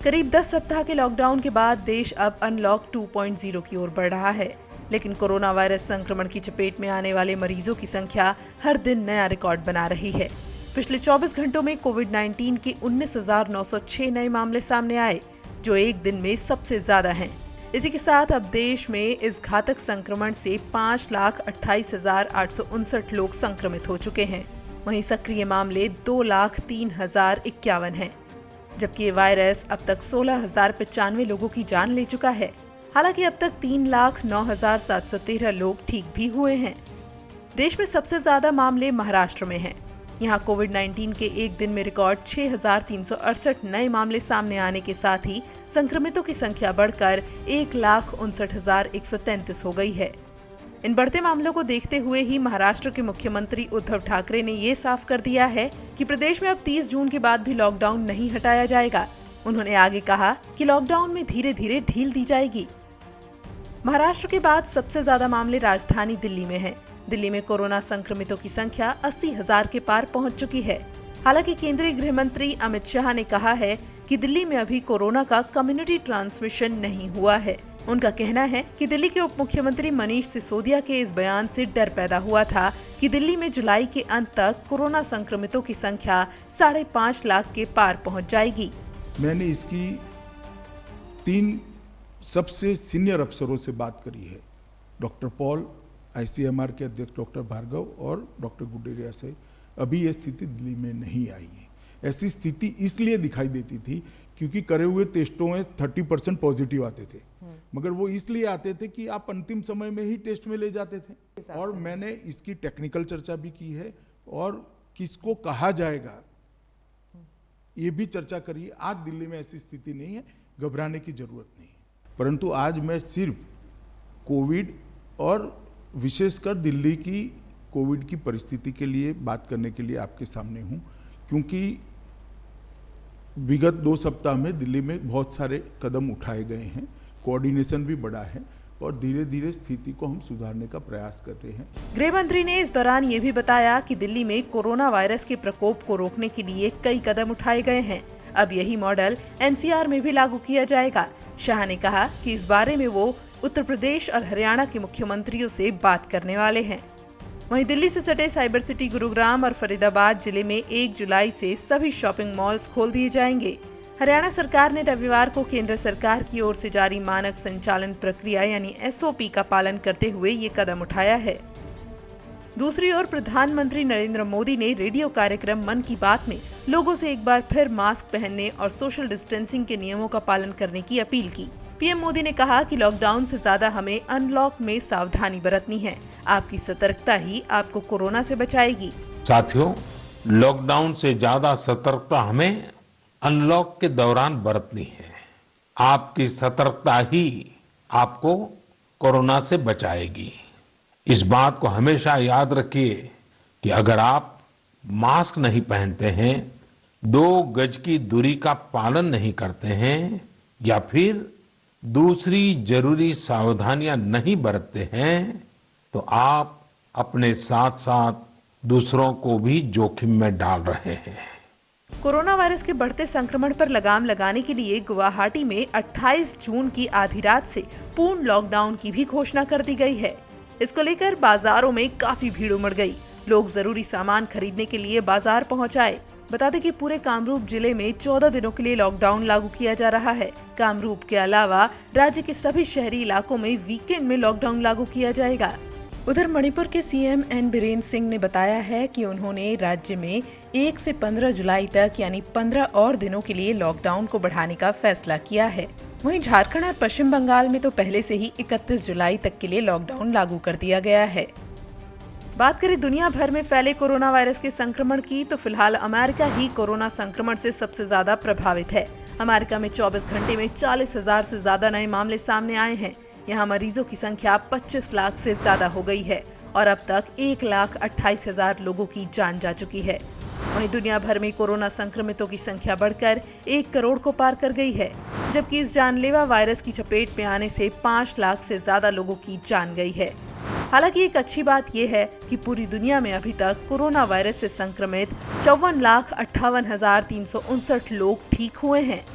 करीब 10 सप्ताह के लॉकडाउन के बाद देश अब अनलॉक 2.0 की ओर बढ़ रहा है, लेकिन कोरोना वायरस संक्रमण की चपेट में आने वाले मरीजों की संख्या हर दिन नया रिकॉर्ड बना रही है। पिछले 24 घंटों में कोविड-19 के 19,906 नए मामले सामने आए, जो एक दिन में सबसे ज्यादा हैं। इसी के साथ अब देश में इस घातक संक्रमण से 5,28,859 लोग संक्रमित हो चुके हैं। वहीं सक्रिय मामले 2,03,051 हैं, जबकि ये वायरस अब तक 16,095 लोगों की जान ले चुका है। हालांकि अब तक 3,09,713 लोग ठीक भी हुए हैं। देश में सबसे ज्यादा मामले महाराष्ट्र में हैं। यहाँ कोविड-19 के एक दिन में रिकॉर्ड 6,368 नए मामले सामने आने के साथ ही संक्रमितों की संख्या बढ़कर 1,59,133 हो गई है। इन बढ़ते मामलों को देखते हुए ही महाराष्ट्र के मुख्यमंत्री उद्धव ठाकरे ने ये साफ कर दिया है कि प्रदेश में अब 30 जून के बाद भी लॉकडाउन नहीं हटाया जाएगा। उन्होंने आगे कहा कि लॉकडाउन में धीरे धीरे ढील दी जाएगी। महाराष्ट्र के बाद सबसे ज्यादा मामले राजधानी दिल्ली में हैं। दिल्ली में कोरोना संक्रमितों की संख्या 80,000 के पार पहुंच चुकी है। हालांकि केंद्रीय गृह मंत्री अमित शाह ने कहा है कि दिल्ली में अभी कोरोना का कम्युनिटी ट्रांसमिशन नहीं हुआ है। उनका कहना है कि दिल्ली के उप मुख्यमंत्री मनीष सिसोदिया के इस बयान से डर पैदा हुआ था कि दिल्ली में जुलाई के अंत तक कोरोना संक्रमितों की संख्या 5.5 लाख के पार पहुंच जाएगी। मैंने इसकी 3 सबसे सीनियर अफसरों से बात करी है, डॉक्टर पॉल, ICMR के अध्यक्ष डॉक्टर भार्गव और डॉक्टर गुडेरिया से। अभी ये स्थिति दिल्ली में नहीं आई है। ऐसी स्थिति इसलिए दिखाई देती थी क्योंकि करे हुए टेस्टों में 30% पॉजिटिव आते थे, मगर वो इसलिए आते थे कि आप अंतिम समय में ही टेस्ट में ले जाते थे। और मैंने इसकी टेक्निकल चर्चा भी की है और किसको कहा जाएगा ये भी चर्चा करी। आज दिल्ली में ऐसी स्थिति नहीं है, घबराने की जरूरत नहीं है। परंतु आज मैं सिर्फ कोविड और विशेषकर दिल्ली की कोविड की परिस्थिति के लिए बात करने के लिए आपके सामने हूं, क्योंकि विगत 2 सप्ताह में दिल्ली में बहुत सारे कदम उठाए गए हैं, कोऑर्डिनेशन भी बढ़ा है और धीरे धीरे स्थिति को हम सुधारने का प्रयास कर रहे हैं। गृह मंत्री ने इस दौरान ये भी बताया कि दिल्ली में कोरोना वायरस के प्रकोप को रोकने के लिए कई कदम उठाए गए हैं। अब यही मॉडल NCR में भी लागू किया जाएगा। शाह ने कहा कि इस बारे में वो उत्तर प्रदेश और हरियाणा के मुख्यमंत्रियों से बात करने वाले हैं। वहीं दिल्ली से सटे साइबर सिटी गुरुग्राम और फरीदाबाद जिले में 1 जुलाई से सभी शॉपिंग मॉल्स खोल दिए जाएंगे। हरियाणा सरकार ने रविवार को केंद्र सरकार की ओर से जारी मानक संचालन प्रक्रिया यानी SOP का पालन करते हुए ये कदम उठाया है। दूसरी ओर प्रधानमंत्री नरेंद्र मोदी ने रेडियो कार्यक्रम मन की बात में लोगों से एक बार फिर मास्क पहनने और सोशल डिस्टेंसिंग के नियमों का पालन करने की अपील की। PM मोदी ने कहा कि लॉकडाउन से ज्यादा हमें अनलॉक में सावधानी बरतनी है। आपकी सतर्कता ही आपको कोरोना से बचाएगी। साथियों, लॉकडाउन से ज्यादा सतर्कता हमें अनलॉक के दौरान बरतनी है। आपकी सतर्कता ही आपको कोरोना से बचाएगी। इस बात को हमेशा याद रखिए कि अगर आप मास्क नहीं पहनते हैं, 2 गज की दूरी का पालन नहीं करते हैं या फिर दूसरी जरूरी सावधानियां नहीं बरतते हैं, तो आप अपने साथ साथ दूसरों को भी जोखिम में डाल रहे हैं। कोरोना वायरस के बढ़ते संक्रमण पर लगाम लगाने के लिए गुवाहाटी में 28 जून की आधी रात से पूर्ण लॉकडाउन की भी घोषणा कर दी गई है। इसको लेकर बाजारों में काफी भीड़ उमड़ गई। लोग जरूरी सामान खरीदने के लिए बाजार पहुंच आए। बता दें कि पूरे कामरूप जिले में 14 दिनों के लिए लॉकडाउन लागू किया जा रहा है। कामरूप के अलावा राज्य के सभी शहरी इलाकों में वीकेंड में लॉकडाउन लागू किया जाएगा। उधर मणिपुर के CM N बीरेन्द्र सिंह ने बताया है कि उन्होंने राज्य में 1 से 15 जुलाई तक यानी 15 और दिनों के लिए लॉकडाउन को बढ़ाने का फैसला किया है। वहीं झारखंड और पश्चिम बंगाल में तो पहले से ही 31 जुलाई तक के लिए लॉकडाउन लागू कर दिया गया है। बात करें दुनिया भर में फैले कोरोना वायरस के संक्रमण की, तो फिलहाल अमेरिका ही कोरोना संक्रमण से सबसे ज्यादा प्रभावित है। अमेरिका में 24 घंटे में 40,000 से ज्यादा नए मामले सामने आए हैं। यहाँ मरीजों की संख्या 25 लाख से ज्यादा हो गई है और अब तक 1,28,000 लोगों की जान जा चुकी है। वहीं दुनिया भर में कोरोना संक्रमितों की संख्या बढ़कर 1 करोड़ को पार कर गई है, जबकि इस जानलेवा वायरस की चपेट में आने से 5 लाख से ज्यादा लोगों की जान गई है। हालांकि एक अच्छी बात यह है कि पूरी दुनिया में अभी तक कोरोना वायरस से संक्रमित 54,58,359 लोग ठीक हुए हैं।